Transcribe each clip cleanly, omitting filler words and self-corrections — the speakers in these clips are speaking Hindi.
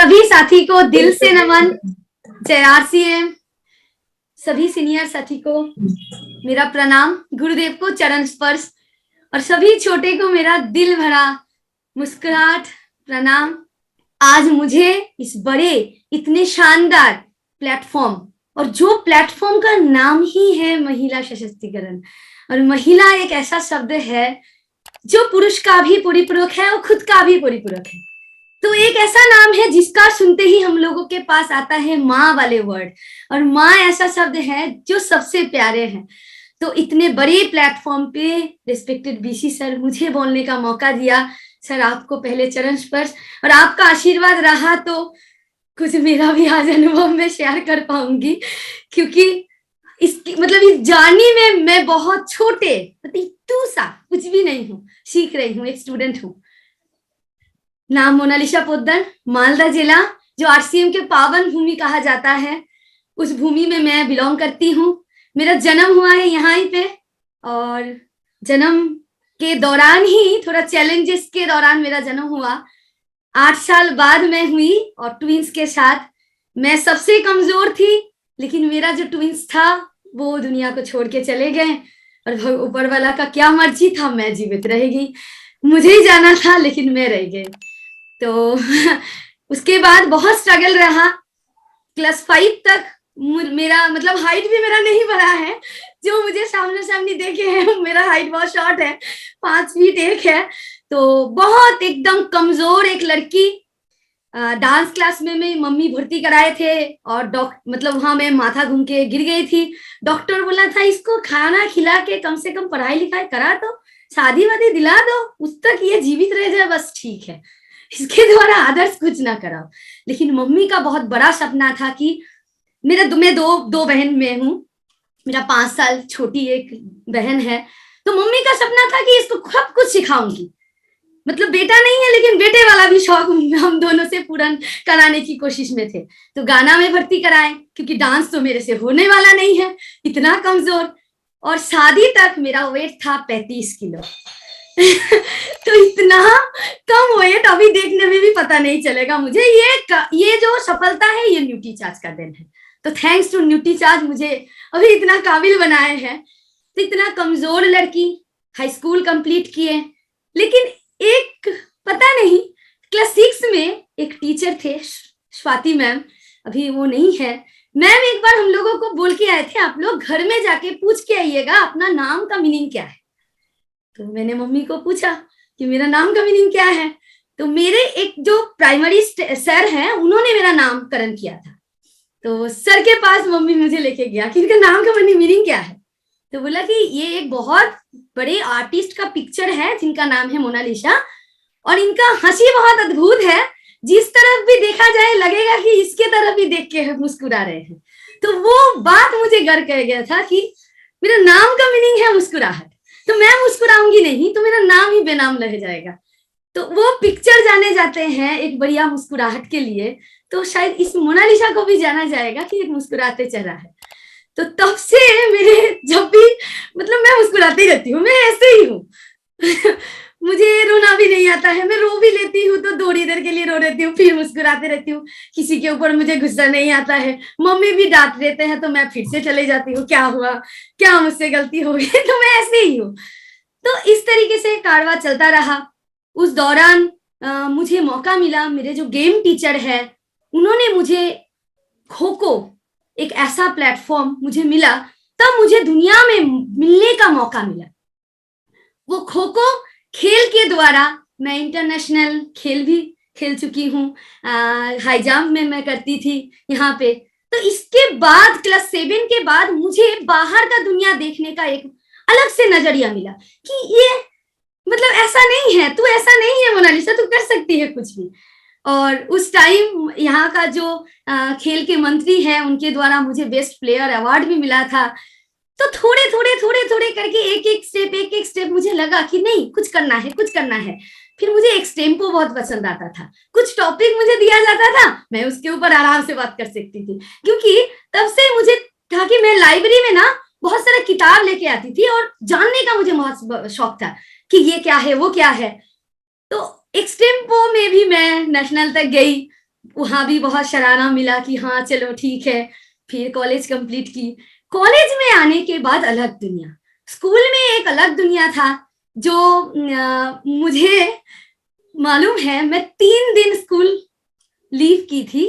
सभी साथी को दिल से नमन। जय RCM। सभी सीनियर साथी को मेरा प्रणाम, गुरुदेव को चरण स्पर्श, और सभी छोटे को मेरा दिल भरा मुस्कुराहट प्रणाम। आज मुझे इस बड़े इतने शानदार प्लेटफॉर्म, और जो प्लेटफॉर्म का नाम ही है महिला सशक्तिकरण, और महिला एक ऐसा शब्द है जो पुरुष का भी परिपूरक है और खुद का भी परिपूरक है। तो एक ऐसा नाम है जिसका सुनते ही हम लोगों के पास आता है माँ वाले वर्ड, और माँ ऐसा शब्द है जो सबसे प्यारे हैं। तो इतने बड़े प्लेटफॉर्म पे रिस्पेक्टेड BC सर मुझे बोलने का मौका दिया। सर आपको पहले चरण स्पर्श, और आपका आशीर्वाद रहा तो कुछ मेरा भी आज अनुभव में शेयर कर पाऊंगी, क्योंकि इसकी मतलब इस जर्नी में मैं बहुत छोटे सा कुछ भी नहीं हूँ, सीख रही हूँ, एक स्टूडेंट हूँ। नाम मोनालिसा पोद्दार, मालदा जिला, जो RCM के पावन भूमि कहा जाता है, उस भूमि में मैं बिलोंग करती हूँ। मेरा जन्म हुआ है यहाँ ही पे, और जन्म के दौरान ही थोड़ा चैलेंजेस के दौरान मेरा जन्म हुआ। 8 साल बाद मैं हुई, और ट्विंस के साथ। मैं सबसे कमजोर थी, लेकिन मेरा जो ट्विंस था वो दुनिया को छोड़ के चले गए, और ऊपर वाला का क्या मर्जी था, मैं जीवित रह गई। मुझे ही जाना था लेकिन मैं रह गई। तो उसके बाद बहुत स्ट्रगल रहा। क्लास 5 तक मेरा मतलब हाइट भी मेरा नहीं बढ़ा है, जो मुझे सामने देखे हैं मेरा हाइट बहुत शॉर्ट है, 5 फीट 1 है। तो बहुत एकदम कमजोर एक लड़की। डांस क्लास में मेरी मम्मी भर्ती कराए थे, और मतलब वहां मैं माथा घूम के गिर गई थी। डॉक्टर बोला था इसको खाना खिला के कम से कम पढ़ाई लिखाई करा दो, शादी वादी दिला दो, उस तक ये जीवित रह जाए बस ठीक है, इसके द्वारा आदर्श कुछ ना कराओ। लेकिन मम्मी का बहुत बड़ा सपना था कि मैं दो बहन में हूँ, मेरा 5 साल छोटी एक बहन है। तो मम्मी का सपना था कि इसको सब कुछ सिखाऊंगी, मतलब बेटा नहीं है लेकिन बेटे वाला भी शौक हम दोनों से पूर्ण कराने की कोशिश में थे। तो गाना में भर्ती कराए, क्योंकि डांस तो मेरे से होने वाला नहीं है, इतना कमजोर। और शादी तक मेरा वेट था 35 किलो। तो इतना कम वेट अभी देखने में भी पता नहीं चलेगा मुझे। ये जो सफलता है ये न्यूट्री चार्ज का देन है। तो थैंक्स टू न्यूट्री चार्ज मुझे अभी इतना काबिल बनाए हैं। तो इतना कमजोर लड़की, हाई स्कूल कंप्लीट किए, लेकिन एक पता नहीं क्लास 6 में एक टीचर थे स्वाति मैम, अभी वो नहीं है। मैम एक बार हम लोगों को बोल के आए थे आप लोग घर में जाके पूछ के आइएगा अपना नाम का मीनिंग क्या है। तो मैंने मम्मी को पूछा कि मेरा नाम का मीनिंग क्या है। तो मेरे एक जो प्राइमरी सर हैं उन्होंने मेरा नामकरण किया था। तो सर के पास मम्मी मुझे लेके गया कि इनका नाम का मीनिंग क्या है। तो बोला कि ये एक बहुत बड़े आर्टिस्ट का पिक्चर है जिनका नाम है मोनालिसा, और इनका हंसी बहुत अद्भुत है, जिस तरफ भी देखा जाए लगेगा कि इसके तरफ भी देख के मुस्कुरा रहे हैं। तो वो बात मुझे गर कर गया था कि मेरा नाम का मीनिंग है मुस्कुराहट, तो मैं मुस्कुराऊंगी नहीं तो मेरा नाम ही बेनाम रह जाएगा। तो वो पिक्चर जाने जाते हैं एक बढ़िया मुस्कुराहट के लिए, तो शायद इस मोनालिसा को भी जाना जाएगा कि एक मुस्कुराते चेहरा है। तो तब से मेरे जब भी मतलब मैं मुस्कुराती रहती हूँ, मैं ऐसे ही हूँ। मुझे रोना भी नहीं आता है, मैं रो भी लेती हूँ तो थोड़ी देर के लिए रो लेती हूँ, फिर मुस्कुराते रहती हूँ। किसी के ऊपर मुझे गुस्सा नहीं आता है, मम्मी भी डांट देते हैं तो मैं फिर से चले जाती हूँ, क्या हुआ, क्या मुझसे गलती हो गई। तो मैं ऐसे ही हूँ। तो इस तरीके से कारवां चलता रहा। उस दौरान मुझे मौका मिला, मेरे जो गेम टीचर है उन्होंने मुझे खो-खो एक ऐसा प्लेटफॉर्म मुझे मिला, तब मुझे दुनिया में मिलने का मौका मिला। वो खो-खो खेल के द्वारा मैं इंटरनेशनल खेल भी खेल चुकी हूँ। हाई जंप में मैं करती थी यहाँ पे। तो इसके बाद क्लास 7 के बाद मुझे बाहर का दुनिया देखने का एक अलग से नजरिया मिला कि ये मतलब ऐसा नहीं है, तू ऐसा नहीं है मोनालिसा, तू कर सकती है कुछ भी। और उस टाइम यहाँ का जो खेल के मंत्री है उनके द्वारा मुझे बेस्ट प्लेयर अवार्ड भी मिला था। तो थोड़े करके एक एक स्टेप मुझे लगा कि नहीं कुछ करना है। फिर मुझे एक्सटेम्पो बहुत पसंद आता था, कुछ टॉपिक मुझे दिया जाता था मैं उसके ऊपर आराम से बात कर सकती थी, क्योंकि तब से मुझे था कि मैं लाइब्रेरी में ना बहुत सारा किताब लेके आती थी और जानने का मुझे बहुत शौक था कि ये क्या है वो क्या है। तो एक्सटेम्पो में भी मैं नेशनल तक गई, वहां भी बहुत सराहना मिला कि हाँ चलो ठीक है। फिर कॉलेज कंप्लीट की। कॉलेज में आने के बाद अलग दुनिया। स्कूल में एक अलग दुनिया था जो मुझे मालूम है। मैं 3 दिन स्कूल लीव की थी,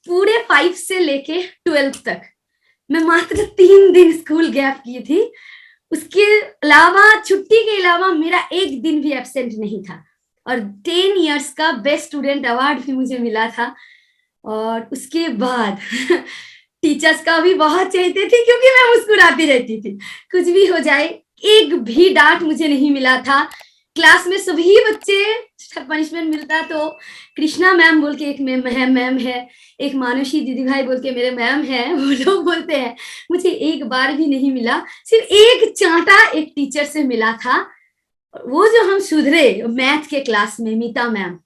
पूरे 5 से लेके 12 तक मैं मात्र 3 दिन स्कूल गैप की थी। उसके अलावा, छुट्टी के अलावा मेरा एक दिन भी एब्सेंट नहीं था। और 10 इयर्स का बेस्ट स्टूडेंट अवार्ड भी मुझे मिला था। और उसके बाद टीचर्स का भी बहुत चाहते थे क्योंकि मैं मुस्कुराती रहती थी, कुछ भी हो जाए। एक भी डांट मुझे नहीं मिला था। क्लास में सभी बच्चे पनिशमेंट मिलता तो कृष्णा मैम बोल के एक मैम है, एक मानुषी दीदी भाई बोल के मेरे मैम है, वो लोग बोलते हैं। मुझे एक बार भी नहीं मिला, सिर्फ एक चांटा एक टीचर से मिला था। वो जो हम सुधरे मैथ के क्लास में, मीता मैम,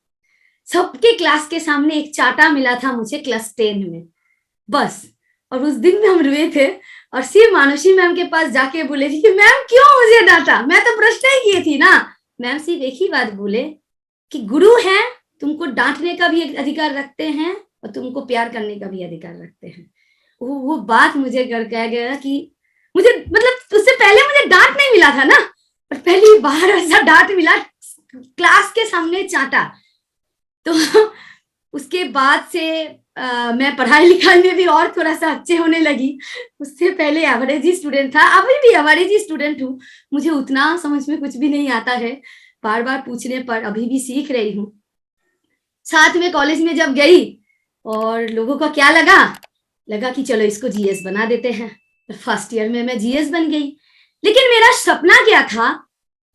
सबके क्लास के सामने एक चांटा मिला था मुझे क्लास 10 में, बस। और उस दिन में हम रोए थे और सिर्फ मानुषी मैम के पास जाके बोले थे कि मैम क्यों मुझे डांटा, मैं तो प्रश्न ही किए थी ना। मैम सिर्फ एक ही बात बोले कि गुरु हैं, तुमको डांटने का भी अधिकार रखते हैं और तुमको प्यार करने का भी अधिकार रखते हैं। वो बात मुझे कर कह गया कि मुझे, मतलब उससे पहले मुझे डांट नहीं मिला था ना, और पहली बार ऐसा डांट मिला क्लास के सामने चांटा। तो उसके बाद से मैं पढ़ाई लिखाई में भी और थोड़ा सा अच्छे होने लगी। उससे पहले एवरेज ही स्टूडेंट था, अभी भी एवरेज ही स्टूडेंट हूँ। मुझे उतना समझ में कुछ भी नहीं आता है, बार बार पूछने पर अभी भी सीख रही हूँ। साथ में कॉलेज में जब गई और लोगों का क्या लगा कि चलो इसको जीएस बना देते हैं। फर्स्ट ईयर में मैं जीएस बन गई। लेकिन मेरा सपना क्या था,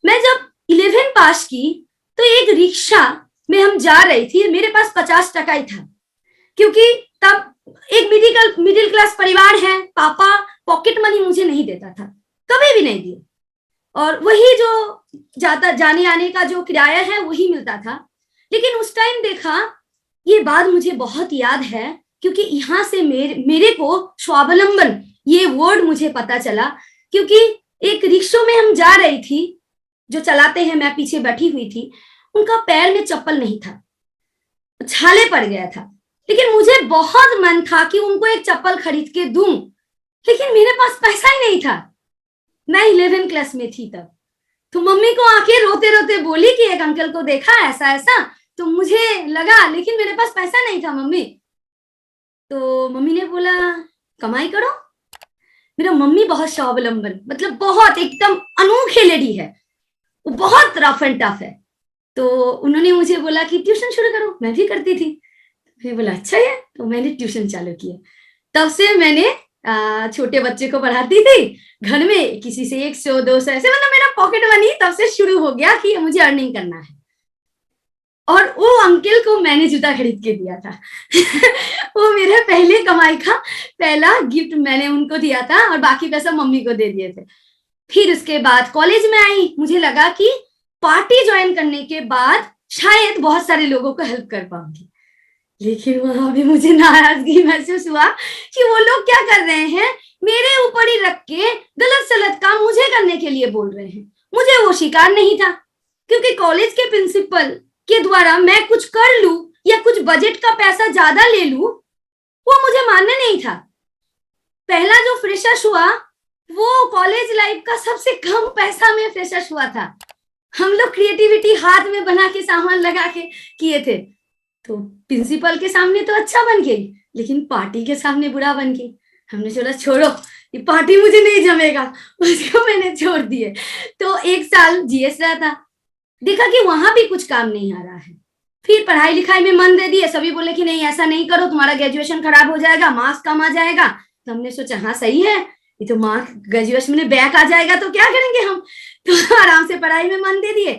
मैं जब 11 पास की तो एक रिक्शा में हम जा रही थी, मेरे पास 50 टका ही था, क्योंकि तब एक मिडिल क्लास परिवार है, पापा पॉकेट मनी मुझे नहीं देता था, कभी भी नहीं दिए, और वही जो जाने आने का जो किराया है वही मिलता था। लेकिन उस टाइम देखा, ये बात मुझे बहुत याद है, क्योंकि यहाँ से मेरे को स्वावलंबन ये वर्ड मुझे पता चला, क्योंकि एक रिक्शा में हम जा रही थी, जो चलाते हैं, मैं पीछे बैठी हुई थी, उनका पैर में चप्पल नहीं था, छाले पड़ गया था। लेकिन मुझे बहुत मन था कि उनको एक चप्पल खरीद के दूं, लेकिन मेरे पास पैसा ही नहीं था। मैं 11 क्लास में थी तब। तो मम्मी को आके रोते रोते बोली कि एक अंकल को देखा ऐसा ऐसा, तो मुझे लगा, लेकिन मेरे पास पैसा नहीं था मम्मी। तो मम्मी ने बोला कमाई करो। मेरा मम्मी बहुत स्वावलंबन, मतलब बहुत एकदम अनोखे लेडी है, वो बहुत रफ एंड टफ है। तो उन्होंने मुझे बोला कि ट्यूशन शुरू करो, मैं भी करती थी। मैं बोला अच्छा है, तो मैंने ट्यूशन चालू किया। तब से मैंने छोटे बच्चे को पढ़ाती थी घर में, किसी से 100 200 ऐसे, मतलब मेरा पॉकेट मनी तब से शुरू हो गया कि मुझे अर्निंग करना है। और वो अंकल को मैंने जूता खरीद के दिया था वो मेरे पहले कमाई का पहला गिफ्ट मैंने उनको दिया था, और बाकी पैसा मम्मी को दे दिए थे। फिर उसके बाद कॉलेज में आई, मुझे लगा कि पार्टी ज्वाइन करने के बाद शायद बहुत सारे लोगों को हेल्प कर पाऊंगी, लेकिन वहां भी मुझे नाराजगी महसूस हुआ कि वो लोग क्या कर रहे हैं, मेरे ऊपर ही रख के गलत सलत काम मुझे करने के लिए बोल रहे हैं। मुझे वो स्वीकार नहीं था, क्योंकि कॉलेज के प्रिंसिपल के द्वारा मैं कुछ कर लूं या कुछ बजट का पैसा ज्यादा ले लूं, वो मुझे मानना नहीं था। पहला जो फ्रेशर्स हुआ वो कॉलेज लाइफ का सबसे कम पैसा में फ्रेशर्स हुआ था। हम लोग क्रिएटिविटी हाथ में बना के सामान लगा के किए थे। तो प्रिंसिपल के सामने तो अच्छा बन गई, लेकिन पार्टी के सामने बुरा बन गई। हमने सोचा छोड़ो, ये पार्टी मुझे नहीं जमेगा, उसको मैंने छोड़ दिए। तो 1 साल जीएस रहा था, देखा कि वहां भी कुछ काम नहीं आ रहा है। फिर पढ़ाई लिखाई में मन दे दिए, सभी बोले कि नहीं ऐसा नहीं करो, तुम्हारा ग्रेजुएशन खराब हो जाएगा, मार्क्स कम आ जाएगा। तो हमने सोचा हाँ सही है, ये तो मार्क्स ग्रेजुएशन में बैक आ जाएगा तो क्या करेंगे हम, तो आराम से पढ़ाई में मन दे दिए।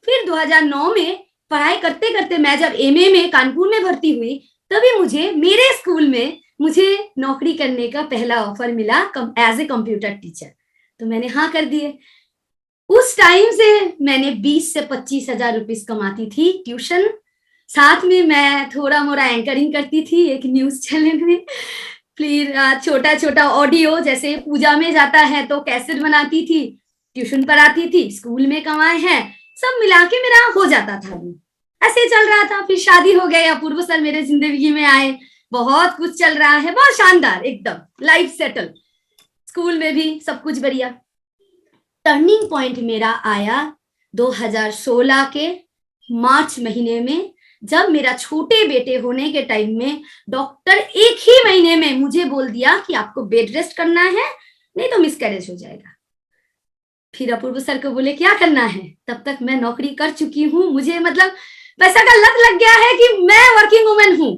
फिर 2009 में पढ़ाई करते करते मैं जब एमए में कानपुर में भर्ती हुई, तभी मुझे मेरे स्कूल में मुझे नौकरी करने का पहला ऑफर मिला एज ए कंप्यूटर टीचर। तो मैंने हाँ कर दिए। उस टाइम से मैंने 20 से 25 हजार रुपीज कमाती थी ट्यूशन, साथ में मैं थोड़ा मोड़ा एंकरिंग करती थी एक न्यूज चैनल में। फिर छोटा छोटा ऑडियो, जैसे पूजा में जाता है तो कैसेट बनाती थी, ट्यूशन पढ़ाती थी, स्कूल में कमाए हैं, सब मिला के मेरा हो जाता था। ऐसे चल रहा था। फिर शादी हो गई, अपूर्व सर मेरे जिंदगी में आए, बहुत कुछ चल रहा है, बहुत शानदार, एकदम लाइफ सेटल, स्कूल में भी सब कुछ बढ़िया। टर्निंग पॉइंट मेरा आया 2016 के मार्च महीने में, जब मेरा छोटे बेटे होने के टाइम में डॉक्टर एक ही महीने में मुझे बोल दिया कि आपको बेड रेस्ट करना है, नहीं तो मिसकैरेज हो जाएगा। फिर अपूर्व सर को बोले क्या करना है, तब तक मैं नौकरी कर चुकी हूँ, मुझे मतलब पैसा का लत लग गया है कि मैं वर्किंग वुमेन हूँ,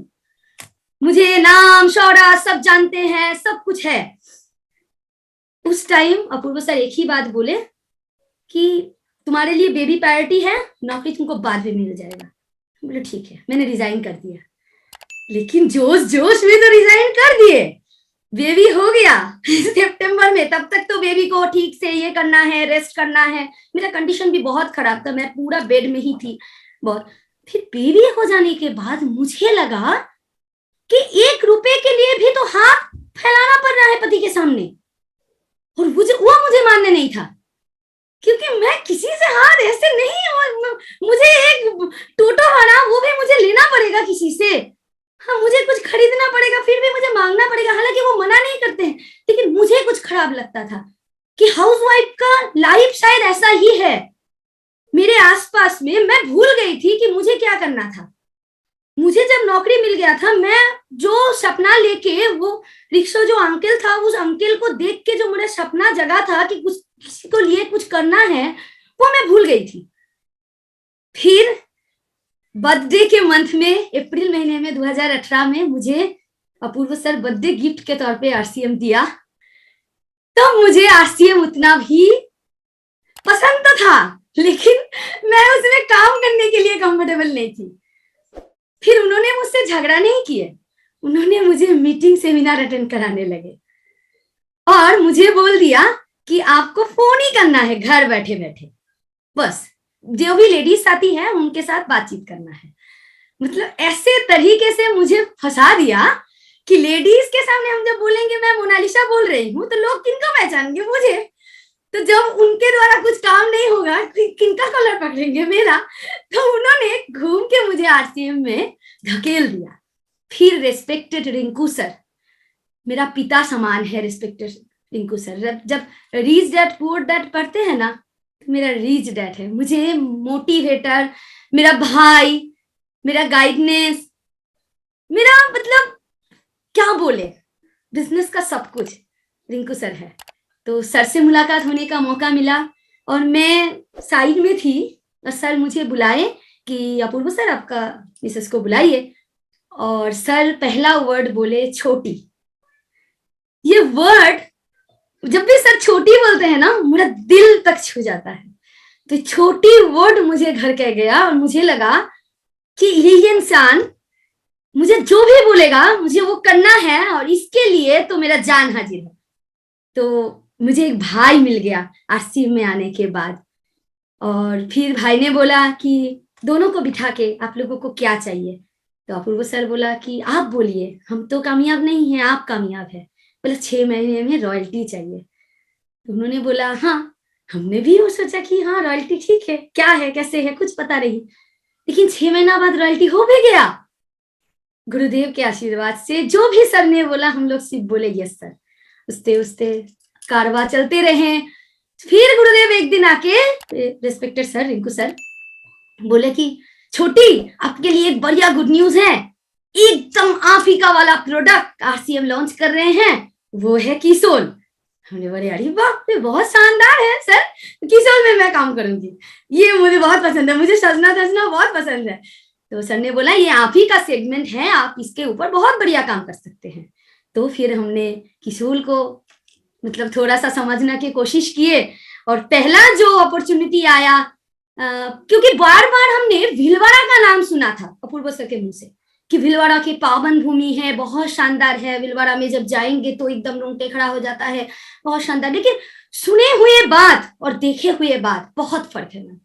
मुझे नाम शौहरत सब जानते हैं, सब कुछ है। उस टाइम अपूर्व सर एक ही बात बोले कि तुम्हारे लिए बेबी प्रायोरिटी है, नौकरी तुमको बाद में मिल जाएगा। बोले ठीक है, मैंने रिजाइन कर दिया। लेकिन जोश जोश में तो रिजाइन कर दिए, बेबी हो गया सितंबर में। तब तक तो बेबी को ठीक से ये करना है, रेस्ट करना है, मेरा कंडीशन भी बहुत खराब था, मैं पूरा बेड में ही थी बहुत। फिर बेबी हो जाने के बाद मुझे लगा कि 1 रुपए के लिए भी तो हाथ फैलाना पड़ रहा है पति के सामने, और मुझे मानने नहीं था, क्योंकि मैं किसी से हाथ ऐसे नहीं, और मुझे एक टोटो हरा वो भी मुझे लेना पड़ेगा किसी से, हाँ मुझे कुछ खरीदना पड़ेगा, फिर भी मुझे मांगना पड़ेगा। हालांकि वो मना नहीं करते हैं, लेकिन मुझे कुछ खराब लगता था कि हाउसवाइफ का लाइफ शायद ऐसा ही है। मेरे आसपास में मैं भूल गई थी कि मुझे क्या करना था। मुझे जब नौकरी मिल गया था, मैं जो सपना लेके, वो रिक्शा जो अंकल था, उस अंकल को देख के जो मेरा सपना जगा था कि कुछ किसी को लिए कुछ करना है, वो मैं भूल गई थी। फिर बर्थडे के मंथ में, अप्रैल महीने में 2018 में मुझे अपूर्व सर बर्थडे गिफ्ट के तौर पे आरसीएम दिया। तो मुझे आरसीएम उतना भी पसंद तो था, लेकिन मैं उसमें काम करने के लिए कंफर्टेबल नहीं थी। फिर उन्होंने मुझसे झगड़ा नहीं किए, उन्होंने मुझे मीटिंग सेमिनार अटेंड कराने लगे और मुझे बोल दिया कि आपको फोन ही करना है घर बैठे बैठे, बस जो भी लेडीज आती है उनके साथ बातचीत करना है। मतलब ऐसे तरीके से मुझे फंसा दिया कि लेडीज के सामने हम जब बोलेंगे मैं मोनालिसा बोल रही हूँ, तो लोग किनको पहचानेंगे, मुझे। तो जब उनके द्वारा कुछ काम नहीं होगा, किनका कलर पकड़ेंगे, मेरा। तो उन्होंने घूम के मुझे आरसीएम में धकेल दिया। फिर रेस्पेक्टेड रिंकू सर, मेरा पिता समान है रिस्पेक्टेड रिंकू सर, जब रीच डैट पुअर डैट पढ़ते हैं ना, मेरा रीच डैट है, मुझे मोटिवेटर, मेरा भाई, मेरा गाइडनेस, मेरा मतलब क्या बोले, बिजनेस का सब कुछ रिंकू सर है। तो सर से मुलाकात होने का मौका मिला और मैं साइड में थी और सर मुझे बुलाए कि अपूर्व सर आपका मिसेस को बुलाइए, और सर पहला वर्ड बोले छोटी। ये वर्ड जब भी सर छोटी बोलते हैं ना, मेरा दिल तक छू जाता है। तो छोटी वर्ड मुझे घर कह गया और मुझे लगा कि ये इंसान मुझे जो भी बोलेगा मुझे वो करना है, और इसके लिए तो मेरा जान हाजिर है। तो मुझे एक भाई मिल गया आरसीएम में आने के बाद, और फिर भाई ने बोला कि दोनों को बिठा के आप लोगों को क्या चाहिए। तो अपूर्व सर बोला कि आप बोलिए, हम तो कामयाब नहीं हैं, आप कामयाब है। बोला 6 महीने में रॉयल्टी चाहिए। तो उन्होंने बोला हाँ, हमने भी वो सोचा कि हाँ रॉयल्टी ठीक है, क्या है कैसे है कुछ पता नहीं, लेकिन 6 महीना बाद रॉयल्टी हो भी गया। गुरुदेव के आशीर्वाद से जो भी सर ने बोला हम लोग सिर्फ बोले यस सर, उसते उसते कारवा चलते रहे। फिर गुरुदेव एक दिन आके, रिस्पेक्टेड सर रिंकू सर, बोले कि छोटी आपके लिए एक बढ़िया गुड न्यूज है, एकदम आप ही का वाला प्रोडक्ट आरसीएम लॉन्च कर रहे हैं, वो है किसोल। हमने बोले अरे वाह बहुत शानदार है सर, किसोल में मैं काम करूंगी, ये मुझे बहुत पसंद है, मुझे सजना धजना बहुत पसंद है। तो सर ने बोला ये आप ही का सेगमेंट है, आप इसके ऊपर बहुत बढ़िया काम कर सकते हैं। तो फिर हमने किसोल को मतलब थोड़ा सा समझने की कोशिश किए, और पहला जो अपॉर्चुनिटी आया, क्योंकि बार बार हमने भीलवाड़ा का नाम सुना था अपूर्व सर के मुंह से कि भीलवाड़ा की पावन भूमि है, बहुत शानदार है, भीलवाड़ा में जब जाएंगे तो एकदम रोंगटे खड़ा हो जाता है, बहुत शानदार। लेकिन सुने हुए बात और देखे हुए बात बहुत फर्क है ना,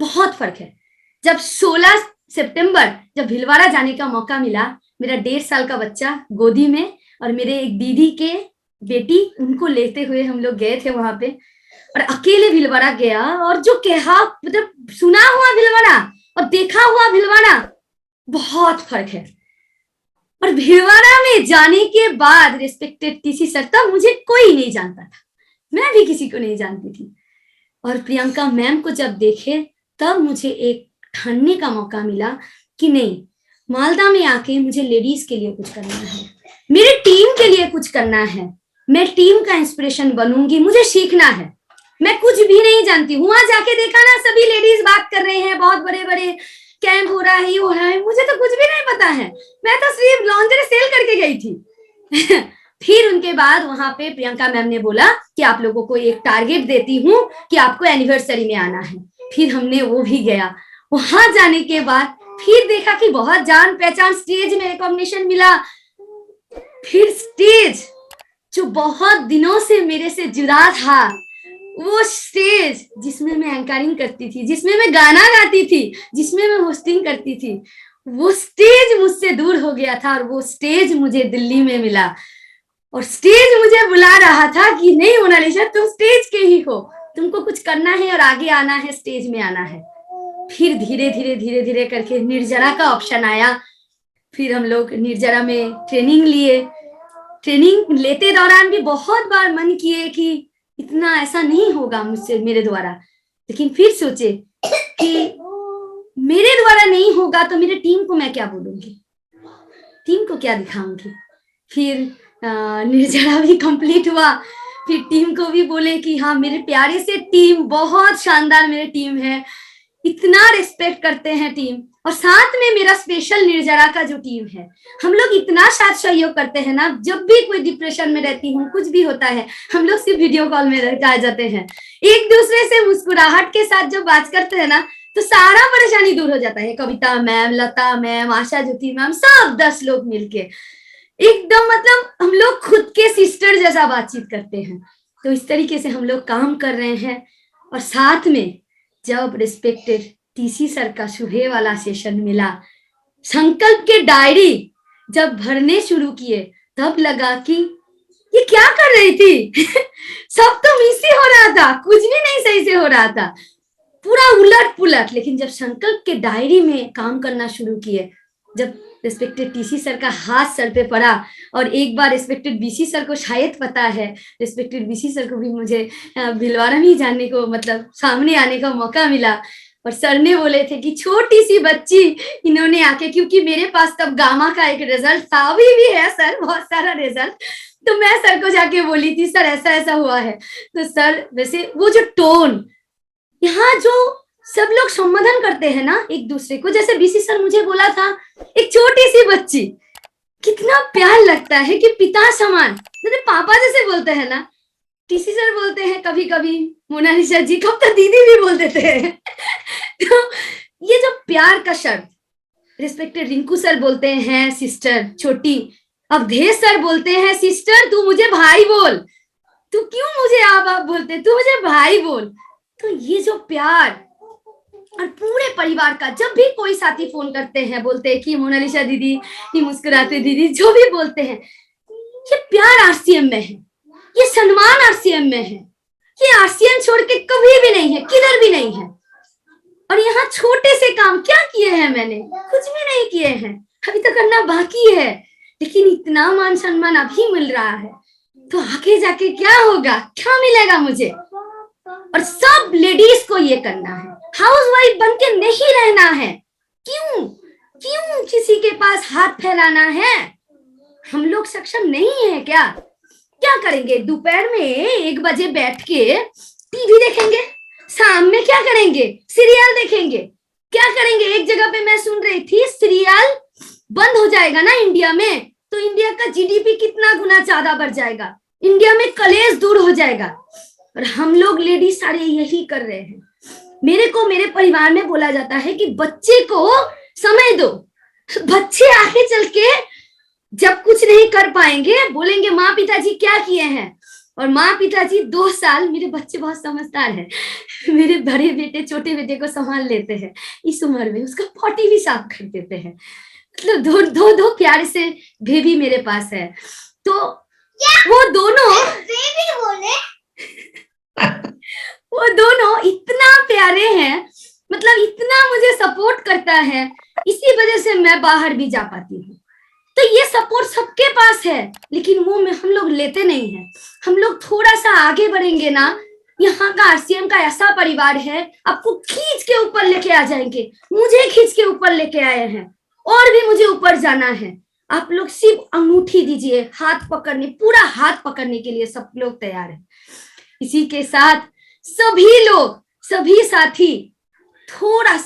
बहुत फर्क है। जब 16 सितंबर जब भीलवाड़ा जाने का मौका मिला, मेरा 1.5 साल का बच्चा गोदी में और मेरे एक दीदी के बेटी, उनको लेते हुए हम लोग गए थे वहां पे, और अकेले भीलवाड़ा गया, और जो कहा मतलब सुना हुआ भीलवाड़ा और देखा हुआ भीलवाड़ा बहुत फर्क है। और भीलवाड़ा में जाने के बाद रिस्पेक्टेड टीसी सर, तब मुझे कोई नहीं जानता था, मैं भी किसी को नहीं जानती थी। और प्रियंका मैम को जब देखे तब मुझे एक ठानने का मौका मिला कि नहीं, मालदा में आके मुझे लेडीज के लिए कुछ करना है, मेरे टीम के लिए कुछ करना है, मैं टीम का इंस्पिरेशन बनूंगी, मुझे सीखना है। मैं कुछ भी नहीं जानती हूँ, वहां जाके देखा ना सभी लेडीज बात कर रहे हैं, बहुत बड़े बड़े कैंप हो रहा है, ये हो रहा है, मुझे तो कुछ भी नहीं पता है, मैं तो सिर्फ लॉन्जरी सेल करके गई थी। फिर उनके बाद वहां पे प्रियंका मैम ने बोला कि आप लोगों को एक टारगेट देती हूँ कि आपको एनिवर्सरी में आना है। फिर हमने वो भी गया। वहां जाने के बाद फिर देखा कि बहुत जान पहचान, स्टेज में रिकॉग्निशन मिला। फिर स्टेज जो बहुत दिनों से मेरे से जुड़ा था, वो स्टेज जिसमें मैं एंकरिंग करती थी, जिसमें मैं गाना गाती थी, जिसमें मैं होस्टिंग करती थी, वो स्टेज मुझसे दूर हो गया था और वो स्टेज मुझे दिल्ली में मिला। और स्टेज मुझे बुला रहा था कि नहीं मोनालिसा, तुम स्टेज के ही हो, तुमको कुछ करना है और आगे आना है, स्टेज में आना है। फिर धीरे धीरे करके निर्जरा का ऑप्शन आया। फिर हम लोग निर्जरा में ट्रेनिंग लिए। ट्रेनिंग लेते दौरान भी बहुत बार मन किए कि इतना ऐसा नहीं होगा मुझसे, मेरे द्वारा, लेकिन फिर सोचे कि मेरे द्वारा नहीं होगा तो मेरे टीम को मैं क्या बोलूंगी, टीम को क्या दिखाऊंगी। फिर निर्जरा भी कंप्लीट हुआ। फिर टीम को भी बोले कि हाँ, मेरे प्यारे से टीम, बहुत शानदार मेरे टीम है, इतना रिस्पेक्ट करते हैं टीम। और साथ में मेरा स्पेशल निर्जरा का जो टीम है, हम लोग इतना साथ सहयोग करते हैं ना, जब भी कोई डिप्रेशन में रहती हूँ, कुछ भी होता है, हम लोग सिर्फ वीडियो कॉल में रह जाते हैं, एक दूसरे से मुस्कुराहट के साथ जब बात करते हैं ना, तो सारा परेशानी दूर हो जाता है। कविता मैम, लता मैम, आशा ज्योति मैम, सब 10 लोग मिलके एकदम, मतलब हम लोग खुद के सिस्टर जैसा बातचीत करते हैं। तो इस तरीके से हम लोग काम कर रहे हैं। और साथ में जब रिस्पेक्टेड टीसी सर का सुबह वाला सेशन मिला, संकल्प के डायरी जब भरने शुरू किए, तब लगा कि ये क्या कर रही थी। सब तो मिस ही हो रहा था, कुछ भी नहीं सही से हो रहा था, पूरा उलट पुलट। लेकिन जब संकल्प के डायरी में काम करना शुरू किए, जब रिस्पेक्टेड टीसी सर का हाथ सर पे पड़ा, और एक बार रिस्पेक्टेड बीसी सर को शायद पता है, रिस्पेक्टेड बीसी सर को भी मुझे भीलवाड़ा में जाने को, मतलब सामने आने का मौका मिला। और सर ने बोले थे कि छोटी सी बच्ची इन्होंने आके, क्योंकि मेरे पास तब गामा का एक रिजल्ट था, अभी भी है सर बहुत सारा रिजल्ट, तो मैं सर को जाके बोली थी सर ऐसा ऐसा हुआ है। तो सर, वैसे वो जो टोन, यहाँ जो सब लोग संबोधन करते हैं ना एक दूसरे को, जैसे बीसी सर मुझे बोला था एक छोटी सी बच्ची, कितना प्यार लगता है कि पिता समान, जैसे पापा जैसे बोलते हैं ना। टीसी सर बोलते हैं कभी कभी मोनालिसा जी, कब तो दीदी भी बोल देते हैं। तो ये जो प्यार का शब्द, रिस्पेक्टेड रिंकू सर बोलते हैं सिस्टर छोटी, अवधेश सर बोलते हैं सिस्टर तू मुझे भाई बोल, तू क्यों मुझे आप बोलते, तू मुझे भाई बोल। तो ये जो प्यार, और पूरे परिवार का, जब भी कोई साथी फोन करते हैं, बोलते हैं कि मोनालिसा दीदी, ये मुस्कुराते दीदी, जो भी बोलते हैं, ये प्यार आरसीएम में है, ये सम्मान आरसीएम में है, ये आरसीएम छोड़ के कभी भी नहीं है, किधर भी नहीं है। और यहाँ छोटे से काम क्या किए हैं मैंने, कुछ भी नहीं किए हैं, अभी तो करना बाकी है, लेकिन इतना मान सम्मान अभी मिल रहा है, तो आगे जाके क्या होगा, क्या मिलेगा मुझे। और सब लेडीज को ये करना है, हाउसवाइफ बन के नहीं रहना है। क्यों क्यों किसी के पास हाथ फैलाना है, हम लोग सक्षम नहीं है क्या? क्या करेंगे, दोपहर में 1 बजे बैठ के टीवी देखेंगे, शाम में क्या करेंगे, सीरियल देखेंगे, क्या करेंगे। एक जगह पे मैं सुन रही थी, सीरियल बंद हो जाएगा ना इंडिया में, तो इंडिया का जीडीपी कितना गुना ज्यादा बढ़ जाएगा, इंडिया में कलेश दूर हो जाएगा। और हम लोग लेडीज सारे यही कर रहे हैं। मेरे को मेरे परिवार में बोला जाता है कि बच्चे को समय दो, बच्चे आगे चल के जब कुछ नहीं कर पाएंगे बोलेंगे माँ पिताजी क्या किए हैं। और माँ पिताजी 2 साल, मेरे बच्चे बहुत समझदार हैं, मेरे बड़े बेटे छोटे बेटे को संभाल लेते हैं, इस उम्र में उसका पॉटी भी साफ कर देते हैं। मतलब दो प्यारे से बेबी मेरे पास है। तो वो दोनों वो दोनों इतना प्यारे हैं मतलब इतना मुझे सपोर्ट करता है, इसी वजह से मैं बाहर भी जा पाती हूँ। तो ये सपोर्ट सबके पास है, लेकिन वो हम लोग लेते नहीं है। हम लोग थोड़ा सा आगे बढ़ेंगे ना, यहाँ का आरसीएम का ऐसा परिवार है, आपको खींच के ऊपर लेके आ जाएंगे। मुझे खींच के ऊपर लेके आए हैं, और भी मुझे ऊपर जाना है। आप लोग सिर्फ अंगूठी दीजिए, हाथ पकड़ने, पूरा हाथ पकड़ने के लिए सब लोग तैयार है। इसी के साथ सभी लोग, सभी साथी थोड़ा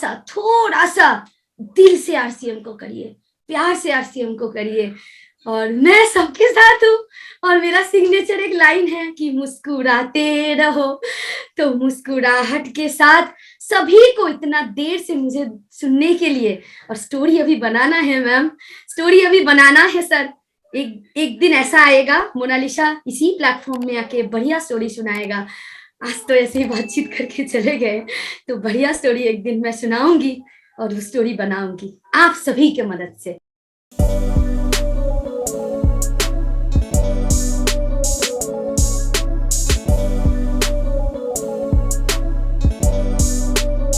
सा दिल से आरसीएम को करिए, प्यार से आरसीएम को करिए। और मैं सबके साथ हूँ, और मेरा सिग्नेचर एक लाइन है कि मुस्कुराते रहो। तो मुस्कुराहट के साथ सभी को इतना देर से मुझे सुनने के लिए, और स्टोरी अभी बनाना है मैम, स्टोरी अभी बनाना है सर। एक दिन ऐसा आएगा, मोनालिसा इसी प्लेटफॉर्म में आके बढ़िया स्टोरी सुनाएगा। आज तो ऐसे ही बातचीत करके चले गए, तो बढ़िया स्टोरी एक दिन मैं सुनाऊंगी और वो स्टोरी बनाऊंगी आप सभी के मदद से।